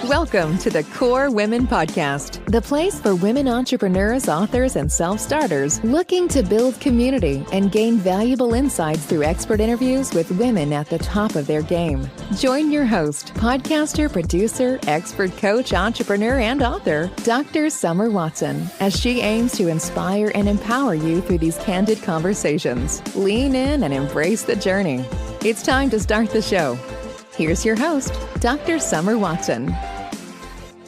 Welcome to the Core Women Podcast, the place for women entrepreneurs, authors, and self-starters looking to build community and gain valuable insights through expert interviews with women at the top of their game. Join your host, podcaster, producer, expert coach, entrepreneur, and author, Dr. Summer Watson, as she aims to inspire and empower you through these candid conversations. Lean in and embrace the journey. It's time to start the show. Here's your host, Dr. Summer Watson.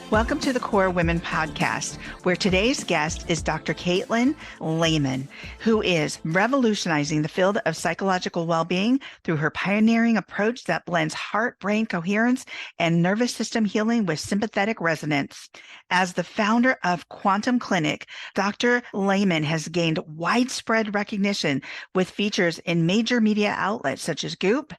Welcome to the Core Women Podcast, where today's guest is Dr. Katelyn Lehman, who is revolutionizing the field of psychological well-being through her pioneering approach that blends heart-brain coherence and nervous system healing with sympathetic resonance. As the founder of Quantum Clinic, Dr. Lehman has gained widespread recognition with features in major media outlets such as Goop,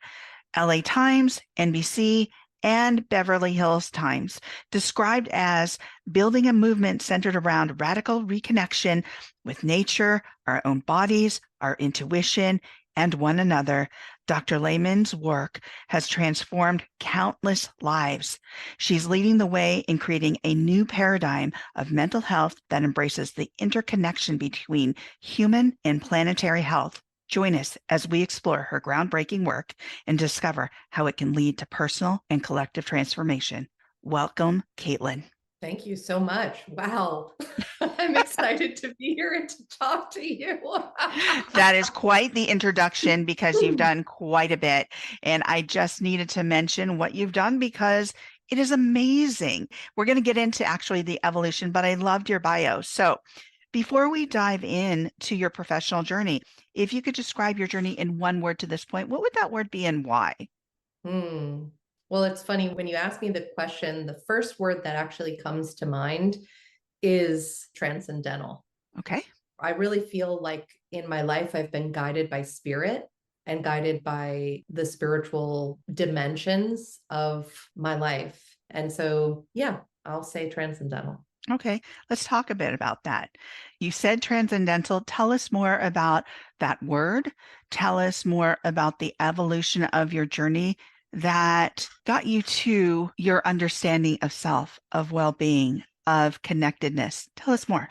LA Times, NBC, and Beverly Hills Times, described as building a movement centered around radical reconnection with nature, our own bodies, our intuition, and one another. Dr. Lehman's work has transformed countless lives. She's leading the way in creating a new paradigm of mental health that embraces the interconnection between human and planetary health. Join us as we explore her groundbreaking work and discover how it can lead to personal and collective transformation. Welcome, Katelyn. Thank you so much. Wow. I'm excited to be here and to talk to you. That is quite the introduction because you've done quite a bit. And I just needed to mention what you've done because it is amazing. We're going to get into actually the evolution, but I loved your bio. So before we dive in to your professional journey, if you could describe your journey in one word to this point, what would that word be and why? Well, it's funny when you ask me the question, the first word that actually comes to mind is transcendental. Okay. I really feel like in my life, I've been guided by spirit and guided by the spiritual dimensions of my life. And so, yeah, I'll say transcendental. Okay, let's talk a bit about that. You said transcendental. Tell us more about that word. Tell us more about the evolution of your journey that got you to your understanding of self, of well-being, of connectedness. Tell us more.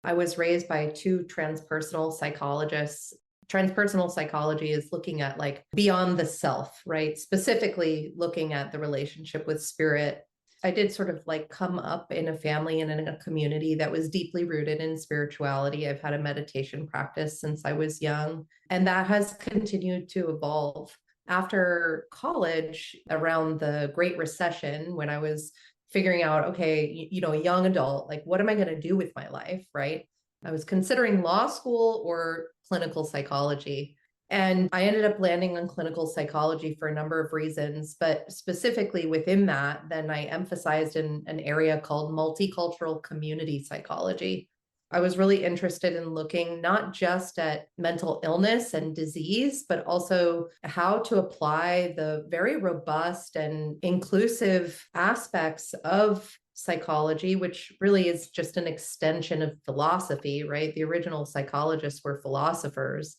I was raised by two transpersonal psychologists. Transpersonal psychology is looking at like beyond the self, right? Specifically looking at the relationship with spirit. I did sort of like come up in a family and in a community that was deeply rooted in spirituality. I've had a meditation practice since I was young, and that has continued to evolve. After college, around the Great Recession, when I was figuring out, okay, a young adult, like, what am I going to do with my life, right? I was considering law school or clinical psychology. And I ended up landing on clinical psychology for a number of reasons, but specifically within that, then I emphasized in an area called multicultural community psychology. I was really interested in looking not just at mental illness and disease, but also how to apply the very robust and inclusive aspects of psychology, which really is just an extension of philosophy, right? The original psychologists were philosophers.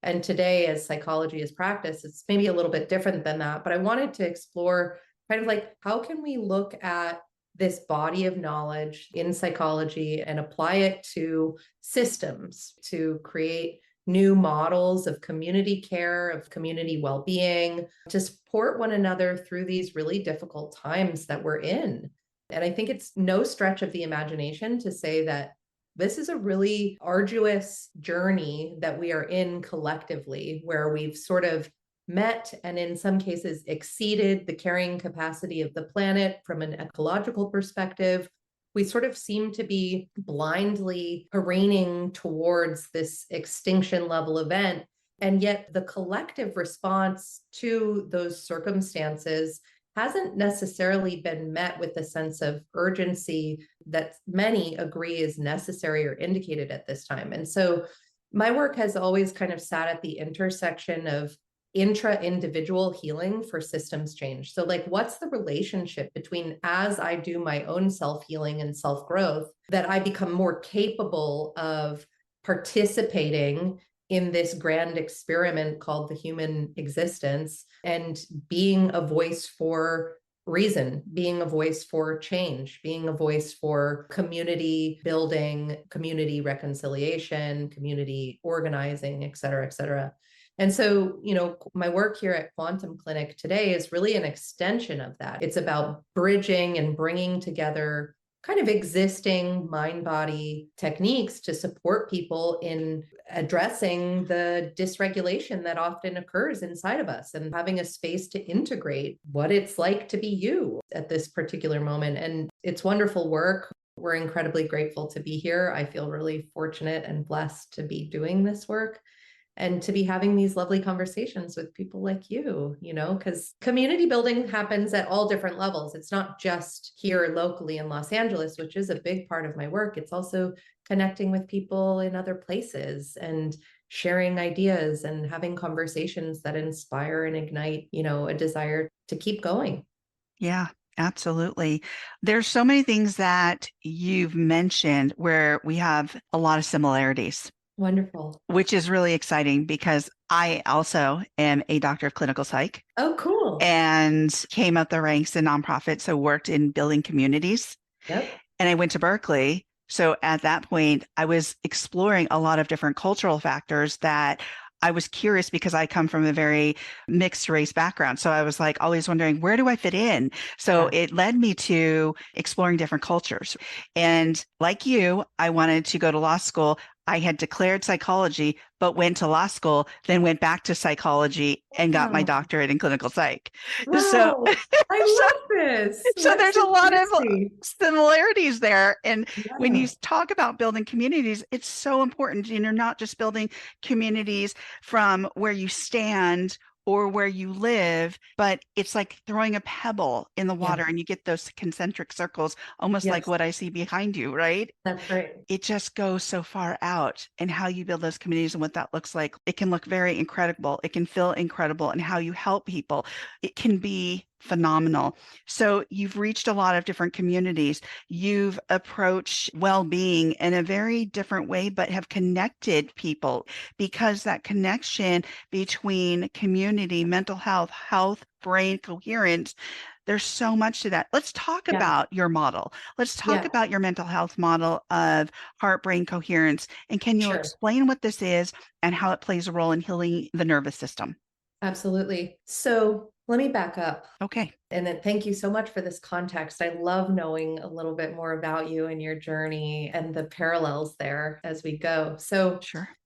And today, as psychology is practiced, it's maybe a little bit different than that. But I wanted to explore kind of like, how can we look at this body of knowledge in psychology and apply it to systems to create new models of community care, of community well-being, to support one another through these really difficult times that we're in. And I think it's no stretch of the imagination to say that this is a really arduous journey that we are in collectively, where we've sort of met and in some cases exceeded the carrying capacity of the planet from an ecological perspective. We sort of seem to be blindly careening towards this extinction level event. And yet the collective response to those circumstances hasn't necessarily been met with the sense of urgency that many agree is necessary or indicated at this time. And so my work has always kind of sat at the intersection of intra-individual healing for systems change. So like, what's the relationship between, as I do my own self-healing and self-growth, that I become more capable of participating in this grand experiment called the human existence and being a voice for reason, being a voice for change, being a voice for community building, community reconciliation, community organizing, et cetera, et cetera. And so, my work here at Quantum Clinic today is really an extension of that. It's about bridging and bringing together kind of existing mind-body techniques to support people in addressing the dysregulation that often occurs inside of us and having a space to integrate what it's like to be you at this particular moment. And it's wonderful work. We're incredibly grateful to be here. I feel really fortunate and blessed to be doing this work and to be having these lovely conversations with people like you, because community building happens at all different levels. It's not just here locally in Los Angeles, which is a big part of my work. It's also connecting with people in other places and sharing ideas and having conversations that inspire and ignite, a desire to keep going. Yeah. Absolutely. There's so many things that you've mentioned where we have a lot of similarities. Wonderful. Which is really exciting because I also am a doctor of clinical psych. Oh, cool. And came up the ranks in nonprofit, so worked in building communities. Yep. And I went to Berkeley. So at that point, I was exploring a lot of different cultural factors that I was curious because I come from a very mixed race background. So I was like always wondering, where do I fit in? So it led me to exploring different cultures. And like you, I wanted to go to law school. I had declared psychology, but went to law school, then went back to psychology and got my doctorate in clinical psych. Wow. So I love this. So there's a lot of similarities there. And Yeah. when you talk about building communities, it's so important. You're not just building communities from where you stand or where you live, but it's like throwing a pebble in the water and you get those concentric circles, almost like what I see behind you, right? That's right. It just goes so far out, and how you build those communities and what that looks like. It can look very incredible. It can feel incredible, and how you help people, it can be phenomenal. So you've reached a lot of different communities. You've approached well-being in a very different way, but have connected people, because that connection between community, mental health, brain coherence, there's so much to that. Let's talk about your model. Let's talk about your mental health model of heart-brain coherence. And can you explain what this is and how it plays a role in healing the nervous system? Absolutely. So let me back up. Okay. And then thank you so much for this context. I love knowing a little bit more about you and your journey and the parallels there as we go. So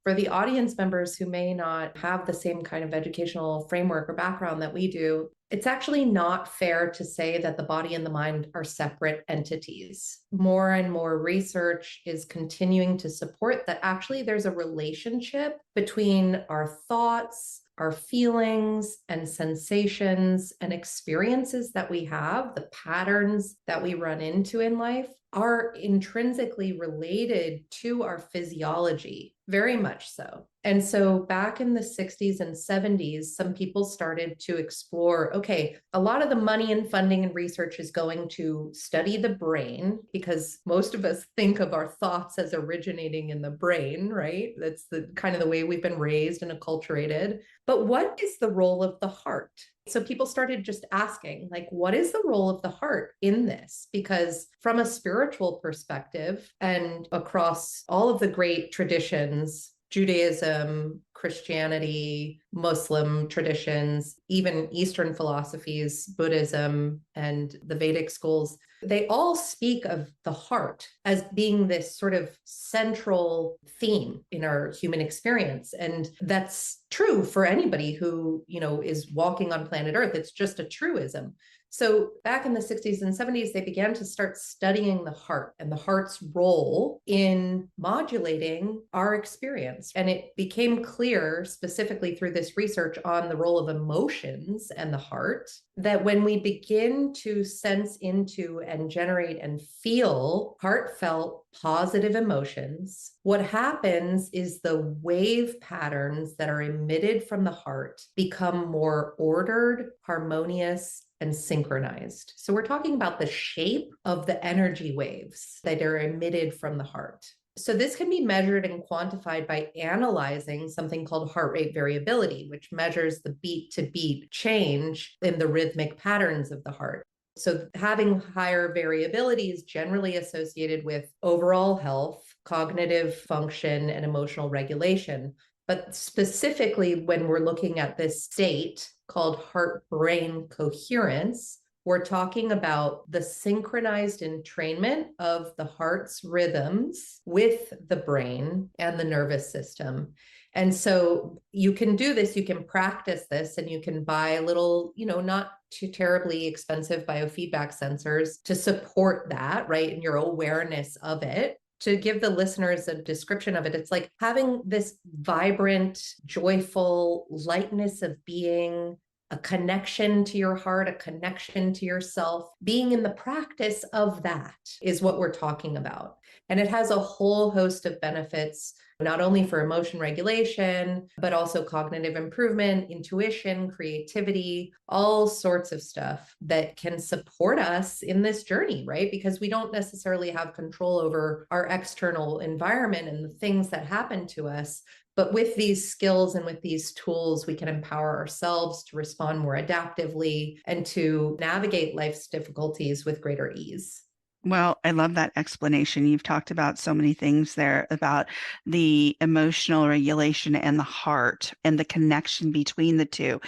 for the audience members who may not have the same kind of educational framework or background that we do, it's actually not fair to say that the body and the mind are separate entities. More and more research is continuing to support that actually there's a relationship between our thoughts, our feelings and sensations and experiences that we have, the patterns that we run into in life, are intrinsically related to our physiology, very much so. And so back in the 60s and 70s, some people started to explore, okay, a lot of the money and funding and research is going to study the brain, because most of us think of our thoughts as originating in the brain, right? That's the kind of the way we've been raised and acculturated. But what is the role of the heart? So people started just asking, like, what is the role of the heart in this? Because from a spiritual perspective and across all of the great traditions, Judaism, Christianity, Muslim traditions, even Eastern philosophies, Buddhism, and the Vedic schools, they all speak of the heart as being this sort of central theme in our human experience. And that's true for anybody who, is walking on planet Earth. It's just a truism. So back in the 60s and 70s, they began to start studying the heart and the heart's role in modulating our experience. And it became clear, specifically through this research on the role of emotions and the heart, that when we begin to sense into and generate and feel heartfelt positive emotions, what happens is the wave patterns that are emitted from the heart become more ordered, harmonious, and synchronized. So we're talking about the shape of the energy waves that are emitted from the heart. So this can be measured and quantified by analyzing something called heart rate variability, which measures the beat to beat change in the rhythmic patterns of the heart. So having higher variability is generally associated with overall health, cognitive function, and emotional regulation. But specifically, when we're looking at this state called heart-brain coherence, we're talking about the synchronized entrainment of the heart's rhythms with the brain and the nervous system. And so you can do this, you can practice this, and you can buy little, not too terribly expensive biofeedback sensors to support that, right? And your awareness of it. To give the listeners a description of it, it's like having this vibrant, joyful lightness of being, a connection to your heart, a connection to yourself. Being in the practice of that is what we're talking about. And it has a whole host of benefits, not only for emotion regulation, but also cognitive improvement, intuition, creativity, all sorts of stuff that can support us in this journey, right? Because we don't necessarily have control over our external environment and the things that happen to us. But with these skills and with these tools, we can empower ourselves to respond more adaptively and to navigate life's difficulties with greater ease. Well, I love that explanation. You've talked about so many things there about the emotional regulation and the heart and the connection between the two.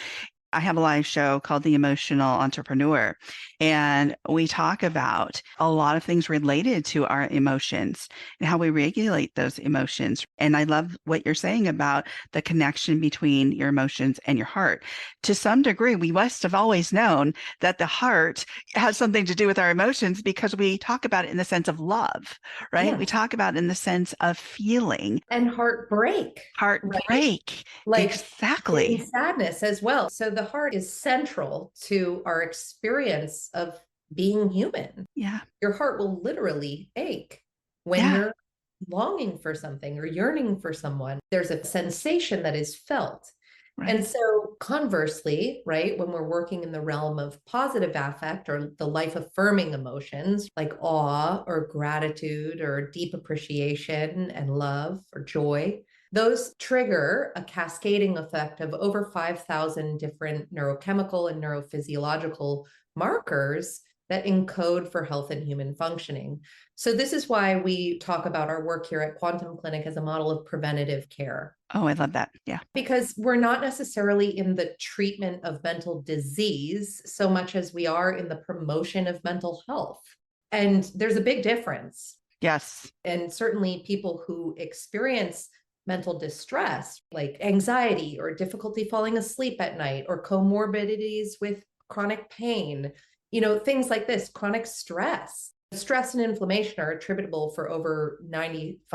I have a live show called The Emotional Entrepreneur, and we talk about a lot of things related to our emotions and how we regulate those emotions. And I love what you're saying about the connection between your emotions and your heart. To some degree, we must have always known that the heart has something to do with our emotions because we talk about it in the sense of love, right? Yes. We talk about it in the sense of feeling. And heartbreak. Heartbreak. Right? Like exactly. in sadness as well. So the heart is central to our experience of being human. Yeah. Your heart will literally ache when you're longing for something or yearning for someone. There's a sensation that is felt. Right. And so conversely, right, when we're working in the realm of positive affect or the life affirming emotions like awe or gratitude or deep appreciation and love or joy, those trigger a cascading effect of over 5,000 different neurochemical and neurophysiological markers that encode for health and human functioning. So this is why we talk about our work here at Quantum Clinic as a model of preventative care. Oh, I love that. Yeah. Because we're not necessarily in the treatment of mental disease so much as we are in the promotion of mental health. And there's a big difference. Yes. And certainly people who experience mental distress, like anxiety or difficulty falling asleep at night or comorbidities with chronic pain, things like this, chronic stress. Stress and inflammation are attributable for over 98%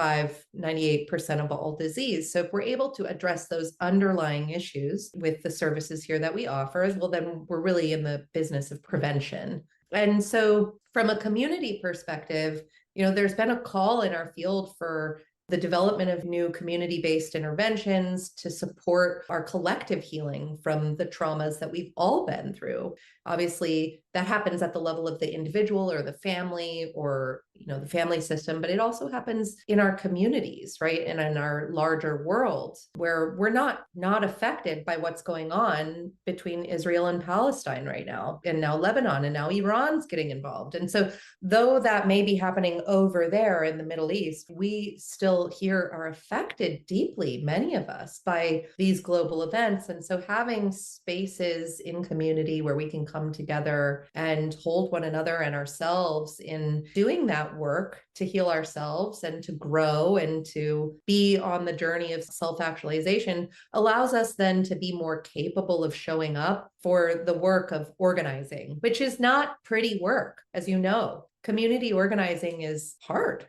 of all disease. So if we're able to address those underlying issues with the services here that we offer, well, then we're really in the business of prevention. And so from a community perspective, there's been a call in our field for the development of new community-based interventions to support our collective healing from the traumas that we've all been through. Obviously, that happens at the level of the individual or the family or, the family system, but it also happens in our communities, right? And in our larger world where we're not affected by what's going on between Israel and Palestine right now, and now Lebanon, and now Iran's getting involved. And so though that may be happening over there in the Middle East, we still here are affected deeply, many of us, by these global events. And so having spaces in community where we can come together and hold one another and ourselves in doing that work to heal ourselves and to grow and to be on the journey of self-actualization allows us then to be more capable of showing up for the work of organizing, which is not pretty work, as you know. Community organizing is hard.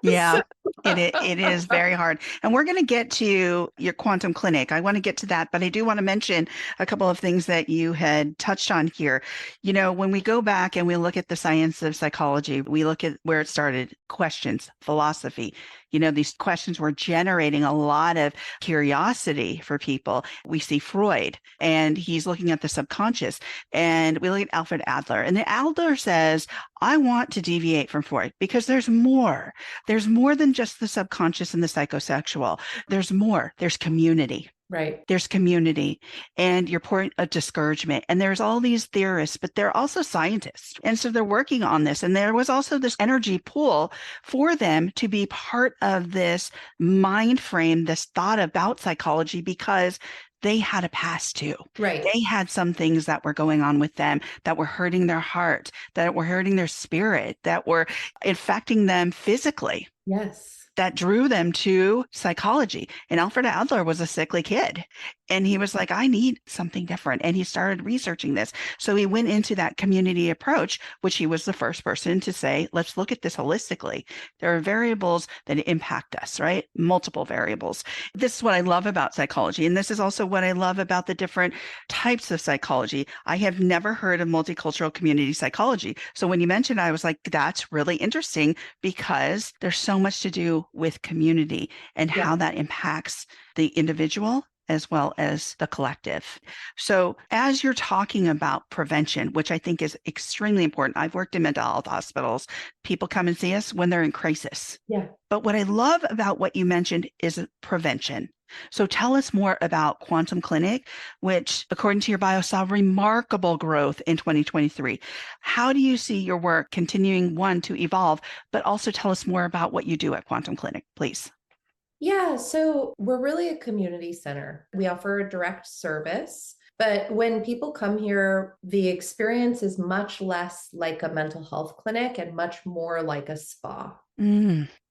Yeah, it is very hard. And we're going to get to your quantum clinic. I want to get to that, but I do want to mention a couple of things that you had touched on here. When we go back and we look at the science of psychology, we look at where it started, questions, philosophy. These questions were generating a lot of curiosity for people. We see Freud, and he's looking at the subconscious, and we look at Alfred Adler. And Adler says, I want to deviate from Freud because there's more. There's more than just the subconscious and the psychosexual. There's more. There's community. Right. There's community and your point of discouragement. And there's all these theorists, but they're also scientists. And so they're working on this. And there was also this energy pool for them to be part of this mind frame, this thought about psychology, because they had a past too. Right. They had some things that were going on with them that were hurting their heart, that were hurting their spirit, that were infecting them physically, Yes. that drew them to psychology. And Alfred Adler was a sickly kid. And he was like, I need something different. And he started researching this. So he went into that community approach, which he was the first person to say, let's look at this holistically. There are variables that impact us, right? Multiple variables. This is what I love about psychology. And this is also what I love about the different types of psychology. I have never heard of multicultural community psychology. So when you mentioned it, I was like, that's really interesting because there's so much to do with community and how that impacts the individual as well as the collective. So as you're talking about prevention, which I think is extremely important, I've worked in mental health hospitals. People come and see us when they're in crisis. Yeah. But what I love about what you mentioned is prevention. So tell us more about Quantum Clinic, which according to your bio saw remarkable growth in 2023. How do you see your work continuing, one, to evolve, but also tell us more about what you do at Quantum Clinic, please? Yeah, so we're really a community center. We offer a direct service, but when people come here, the experience is much less like a mental health clinic and much more like a spa.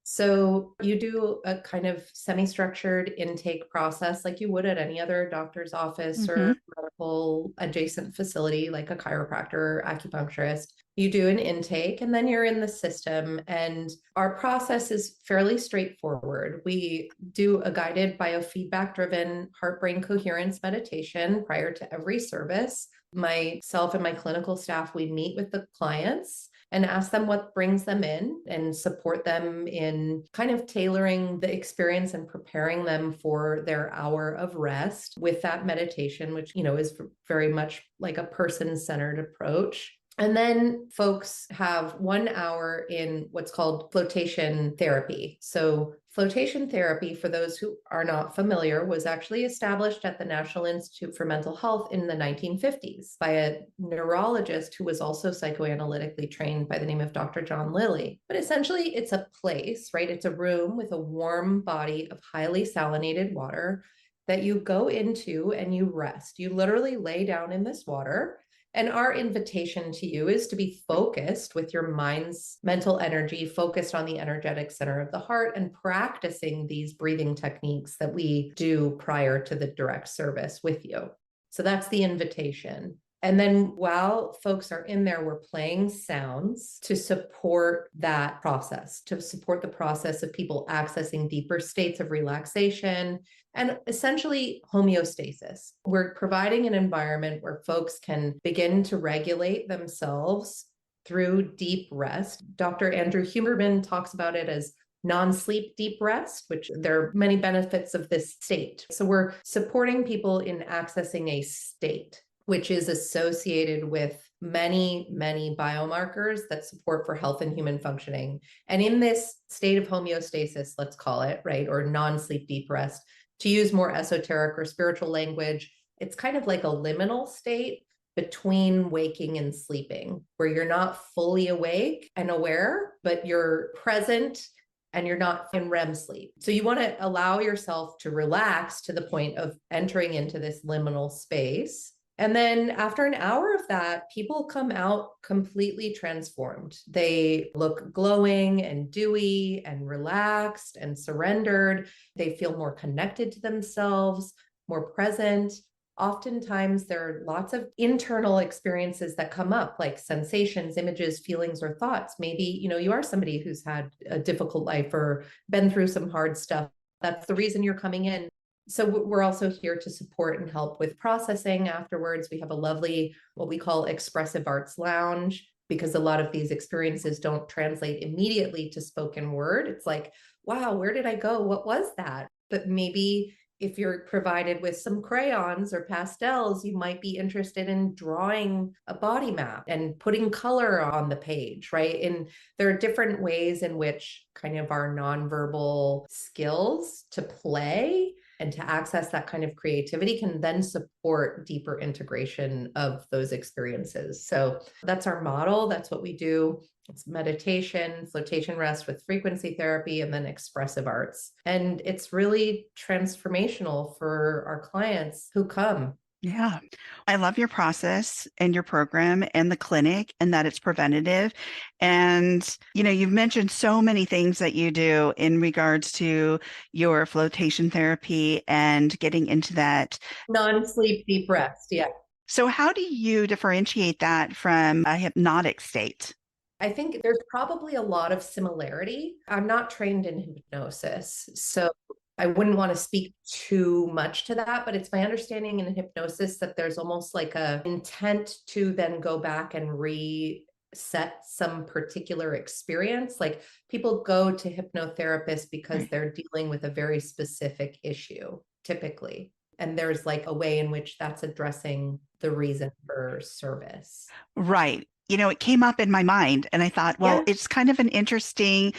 So you do a kind of semi-structured intake process like you would at any other doctor's office or medical adjacent facility like a chiropractor or acupuncturist. You do an intake and then you're in the system. And our process is fairly straightforward. We do a guided biofeedback-driven heart-brain coherence meditation prior to every service. Myself and my clinical staff, we meet with the clients and ask them what brings them in and support them in kind of tailoring the experience and preparing them for their hour of rest with that meditation, which, is very much like a person-centered approach. And then folks have 1 hour in what's called flotation therapy. So flotation therapy, for those who are not familiar, was actually established at the National Institute for Mental Health in the 1950s by a neurologist who was also psychoanalytically trained by the name of Dr. John Lilly. But essentially, it's a place, right? It's a room with a warm body of highly salinated water that you go into and you rest. You literally lay down in this water. And our invitation to you is to be focused with your mind's mental energy, focused on the energetic center of the heart and practicing these breathing techniques that we do prior to the direct service with you. So that's the invitation. And then while folks are in there, we're playing sounds to support that process, to support the process of people accessing deeper states of relaxation and essentially homeostasis. We're providing an environment where folks can begin to regulate themselves through deep rest. Dr. Andrew Huberman talks about it as non-sleep deep rest, which there are many benefits of this state. So we're supporting people in accessing a state which is associated with many, many biomarkers that support for health and human functioning. And in this state of homeostasis, let's call it, right, or non-sleep deep rest, to use more esoteric or spiritual language, it's kind of like a liminal state between waking and sleeping, where you're not fully awake and aware, but you're present and you're not in REM sleep. So you want to allow yourself to relax to the point of entering into this liminal space. And then after an hour of that, people come out completely transformed. They look glowing and dewy and relaxed and surrendered. They feel more connected to themselves, more present. Oftentimes, there are lots of internal experiences that come up, like sensations, images, feelings, or thoughts. Maybe, you are somebody who's had a difficult life or been through some hard stuff. That's the reason you're coming in. So we're also here to support and help with processing afterwards. We have a lovely, what we call expressive arts lounge, because a lot of these experiences don't translate immediately to spoken word. It's like, wow, where did I go? What was that? But maybe if you're provided with some crayons or pastels, you might be interested in drawing a body map and putting color on the page, right? And there are different ways in which kind of our nonverbal skills to play And to access that kind of creativity can then support deeper integration of those experiences. So that's our model. That's what we do. It's meditation, flotation rest with frequency therapy, and then expressive arts. And it's really transformational for our clients who come. Yeah. I love your process and your program and the clinic and that it's preventative. And, you've mentioned so many things that you do in regards to your flotation therapy and getting into that non-sleep deep rest. Yeah. So how do you differentiate that from a hypnotic state? I think there's probably a lot of similarity. I'm not trained in hypnosis, so I wouldn't want to speak too much to that, but it's my understanding in hypnosis that there's almost like a intent to then go back and reset some particular experience. Like people go to hypnotherapists because they're dealing with a very specific issue, typically. And there's like a way in which that's addressing the reason for service. Right. It came up in my mind and I thought, well, it's kind of an interesting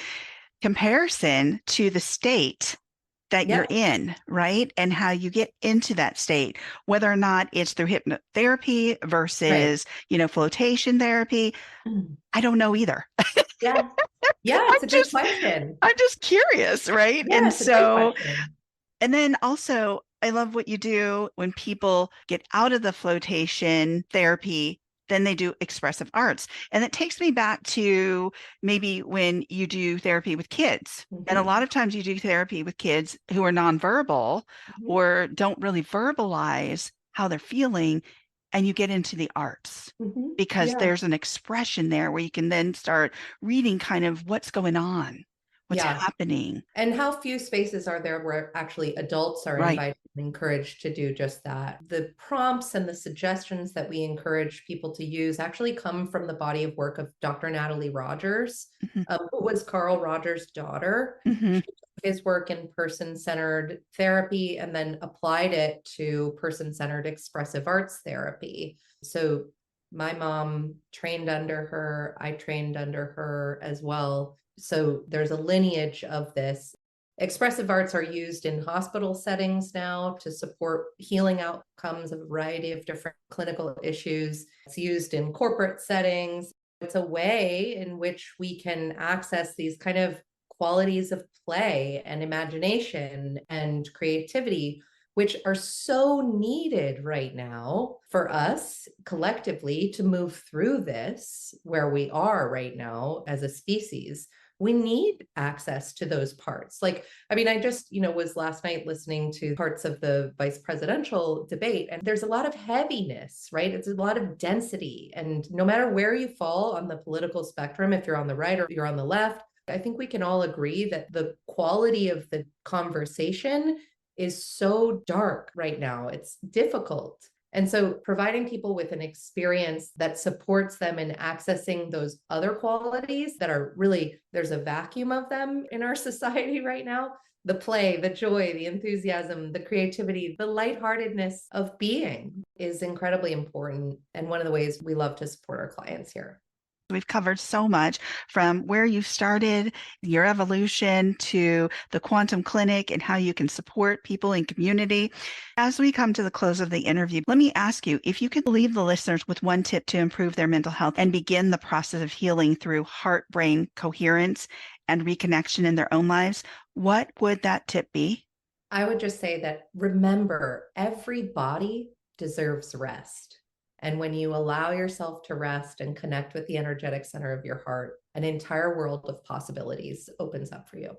comparison to the state that you're in, right? And how you get into that state, whether or not it's through hypnotherapy versus, flotation therapy. I don't know either. Yeah. Yeah, it's a good question. I'm just curious, right? Yeah, and it's a great question. And then also, I love what you do when people get out of the flotation therapy, then they do expressive arts. And it takes me back to maybe when you do therapy with kids. And a lot of times you do therapy with kids who are nonverbal or don't really verbalize how they're feeling. And you get into the arts because there's an expression there where you can then start reading kind of what's going on. What's happening. And how few spaces are there where actually adults are invited and encouraged to do just that? The prompts and the suggestions that we encourage people to use actually come from the body of work of Dr. Natalie Rogers, who was Carl Rogers' daughter. She took his work in person-centered therapy and then applied it to person-centered expressive arts therapy. So my mom trained under her. I trained under her as well. So there's a lineage of this. Expressive arts are used in hospital settings now to support healing outcomes of a variety of different clinical issues. It's used in corporate settings. It's a way in which we can access these kind of qualities of play and imagination and creativity, which are so needed right now for us collectively to move through this where we are right now as a species. We need access to those parts. I just, was last night listening to parts of the vice presidential debate, and there's a lot of heaviness, right? It's a lot of density. And no matter where you fall on the political spectrum, if you're on the right or you're on the left, I think we can all agree that the quality of the conversation is so dark right now. It's difficult. And so providing people with an experience that supports them in accessing those other qualities that are really, there's a vacuum of them in our society right now. The play, the joy, the enthusiasm, the creativity, the lightheartedness of being is incredibly important. And one of the ways we love to support our clients here. We've covered so much from where you started, your evolution, to the quantum clinic and how you can support people in community. As we come to the close of the interview, let me ask you if you could leave the listeners with one tip to improve their mental health and begin the process of healing through heart-brain coherence and reconnection in their own lives, what would that tip be? I would just say that remember, every body deserves rest. And when you allow yourself to rest and connect with the energetic center of your heart, an entire world of possibilities opens up for you.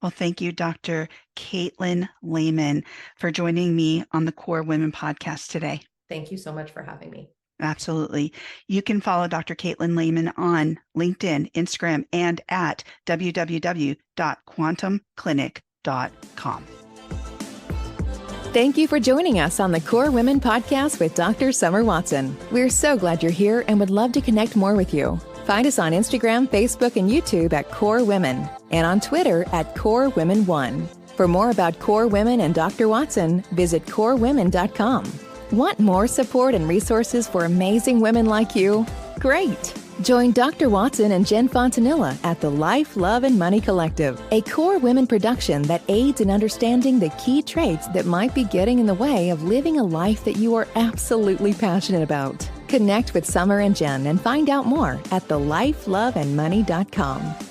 Well, thank you, Dr. Katelyn Lehman, for joining me on the Core Women podcast today. Thank you so much for having me. Absolutely. You can follow Dr. Katelyn Lehman on LinkedIn, Instagram, and at www.quantumclinic.com. Thank you for joining us on the Core Women podcast with Dr. Summer Watson. We're so glad you're here and would love to connect more with you. Find us on Instagram, Facebook, and YouTube at Core Women, and on Twitter at Core Women 1. For more about Core Women and Dr. Watson, visit corewomen.com. Want more support and resources for amazing women like you? Great! Join Dr. Watson and Jen Fontanilla at the Life, Love, and Money Collective, a core women production that aids in understanding the key traits that might be getting in the way of living a life that you are absolutely passionate about. Connect with Summer and Jen and find out more at thelifeloveandmoney.com.